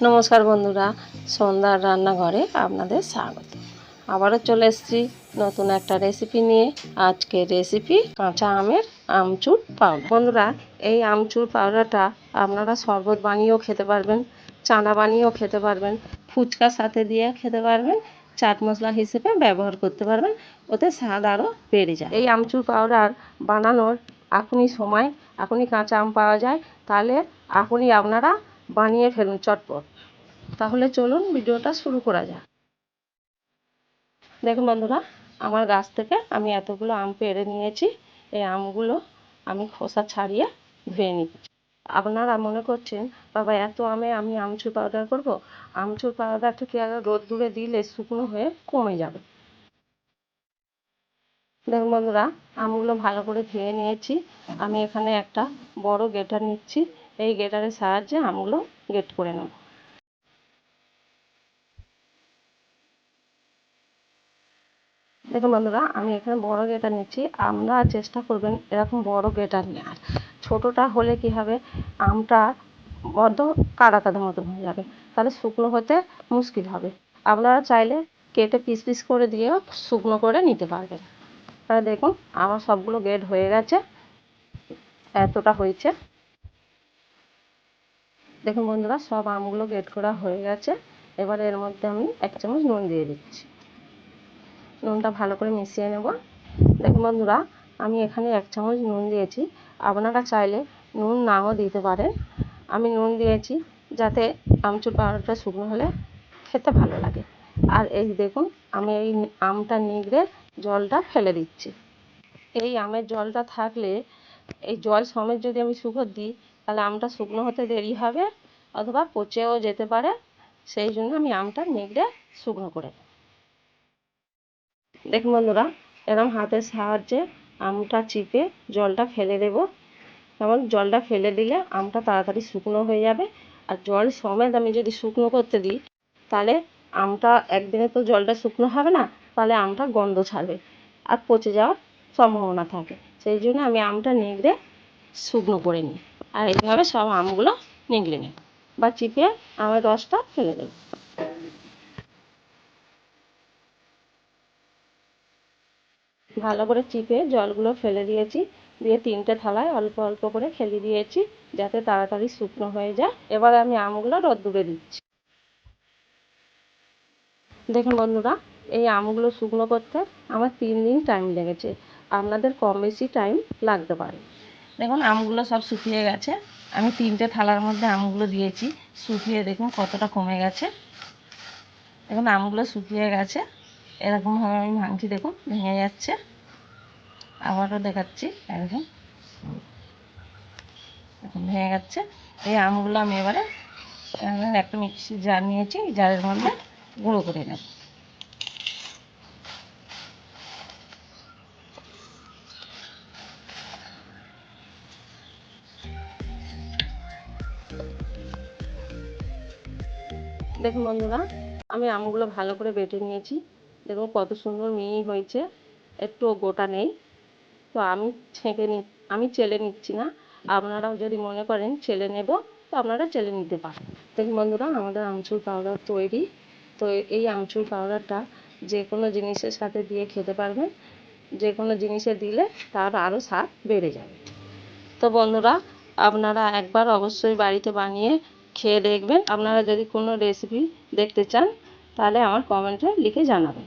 নমস্কার বন্ধুরা, সন্ধ্যার রান্নাঘরে আপনাদের স্বাগত। আবারও চলে এসেছি নতুন একটা রেসিপি নিয়ে। আজকের রেসিপি কাঁচা আমের আমচুর পাউডার। বন্ধুরা, এই আমচুর পাউডারটা আপনারা শরবত বানিয়েও খেতে পারবেন, চানা বানিয়েও খেতে পারবেন, ফুচকার সাথে দিয়ে খেতে পারবেন, চাট মশলা হিসেবে ব্যবহার করতে পারবেন। ওতে স্বাদ আরও বেড়ে যায়। এই আমচুর পাউডার বানানোর এখনই সময়, এখনই কাঁচা আম পাওয়া যায়, তাহলে এখনই আপনারা বানিয়ে ফেলুন চটপট। তাহলে চলুন ভিডিওটা শুরু করা যাক। দেখুন বন্ধুরা, আমার গাছ থেকে আমি এতগুলো আম পেড়ে নিয়েছি। এই আমগুলো আমি খোসা ছাড়িয়ে ধুয়ে নিচ্ছি। আপনারা মনে করছেন, বাবা এত আমে আমি আমচুর পাউডার করব? আমচুর পাউডারটা কি আগে রোদ্দুরে দিলে শুকনো হয়ে কমে যাবে। দেখুন বন্ধুরা, আমগুলো ভালো করে ধুয়ে নিয়েছি। আমি এখানে একটা বড় গ্রেটার নিচ্ছি। এই গ্রেটারের সাহায্যে আমগুলো গ্রেট করে নেব। দেখুন বন্ধুরা, আমি এখানে বড় গ্রেটার নিচ্ছি। আপনারা চেষ্টা করবেন এরকম বড় গ্রেটার নেওয়ার। ছোটোটা হলে কি হবে, আমটা বড্ড কাদা কাদা মতন হয়ে যাবে, তাহলে শুকনো হতে মুশকিল হবে। আপনারা চাইলে কেটে পিস পিস করে দিয়েও শুকনো করে নিতে পারবেন। তাহলে দেখুন আমার সবগুলো গ্রেড হয়ে গেছে, এতটা হয়েছে। দেখুন বন্ধুরা, সব আমগুলো গ্রেড করা হয়ে গেছে। এবার এর মধ্যে আমি 1 চামচ নুন দিয়ে দিচ্ছি। নুনটা ভালো করে মিশিয়ে নেব। দেখুন বন্ধুরা, আমি এখানে 1 চামচ নুন দিয়েছি। আপনারা চাইলে নুন নাও দিতে পারেন। আমি নুন দিয়েছি যাতে আমচুর পাউডারটা শুকনো হলে খেতে ভালো লাগে। আর এই দেখুন, আমি এই আমটা নিগড়ে জলটা ফেলে দিচ্ছি। এই আমের জলটা থাকলে, এই জল সমেত যদি আমি শুকো দিই, তাহলে আমটা শুকনো হতে দেরি হবে অথবা পচেও যেতে পারে। সেই জন্য আমি আমটা নিগড়ে শুকনো করে দেব। দেখুন বন্ধুরা, এরকম হাতের সাহায্যে আমটা চিপে জলটা ফেলে দেব। যেমন জলটা ফেলে দিলে আমটা তাড়াতাড়ি শুকনো হয়ে যাবে। আর জল সমেত আমি যদি শুকনো করতে দিই, তাহলে আমটা একদিনে তো জলটা শুকনো হবে না, তাহলে আমটা গন্ধ ছাড়বে আর পচে যাওয়ার সম্ভাবনা থাকে। সেই জন্য আমি আমটা নিগড়ে শুকনো করে নিই। আর এইভাবে সব আমগুলো নিগড়ে নেব বা চিপে আমের রসটা ফেলে দেব। ভালো করে চিপে জলগুলো ফেলে দিয়েছি, দিয়ে 3টে থালায় অল্প অল্প করে খেলি দিয়েছি যাতে তাড়াতাড়ি শুকনো হয়ে যায়। এবার আমি আমগুলো রোদ্দুরে দিচ্ছি। দেখুন বন্ধুরা, এই আমগুলো শুকনো করতে আমার 3 দিন টাইম লেগেছে। আপনাদের কম বেশি টাইম লাগতে পারে। দেখুন আমগুলো সব শুকিয়ে গেছে। আমি 3টে থালার মধ্যে আমগুলো দিয়েছি, শুকিয়ে দেখুন কতটা কমে গেছে। দেখুন আমগুলো শুকিয়ে গেছে, এরকমভাবে আমি ভাঙছি, দেখুন ভেঙে যাচ্ছে। আবারও দেখাচ্ছি, এরকম ভেঙে যাচ্ছে। এই আমগুলো আমি এবারে একটা মিক্সির জার নিয়েছি, জারের মধ্যে গুঁড়ো করে নেব। দেখুন বন্ধুরা, আমি আমগুলো ভালো করে বেটে নিয়েছি। দেখুন কত সুন্দর মিহি হয়েছে, একটু গোটা নেই। তো আমি আমি চেলে নিচ্ছি না। আপনারাও যদি মনে করেন চেলে নেব, তো আপনারা চেলে নিতে পারেন। দেখুন বন্ধুরা, আমাদের আমচুর পাউডার তৈরি। তো এই আমচুর পাউডারটা যে কোনো জিনিসের সাথে দিয়ে খেতে পারবেন। যে কোনো জিনিসে দিলে তার আরও স্বাদ বেড়ে যাবে। তো বন্ধুরা, আপনারা একবার অবশ্যই বাড়িতে বানিয়ে খেয়ে দেখবেন। আপনারা যদি কোনো রেসিপি দেখতে চান, তাহলে আমার কমেন্টে লিখে জানাবেন।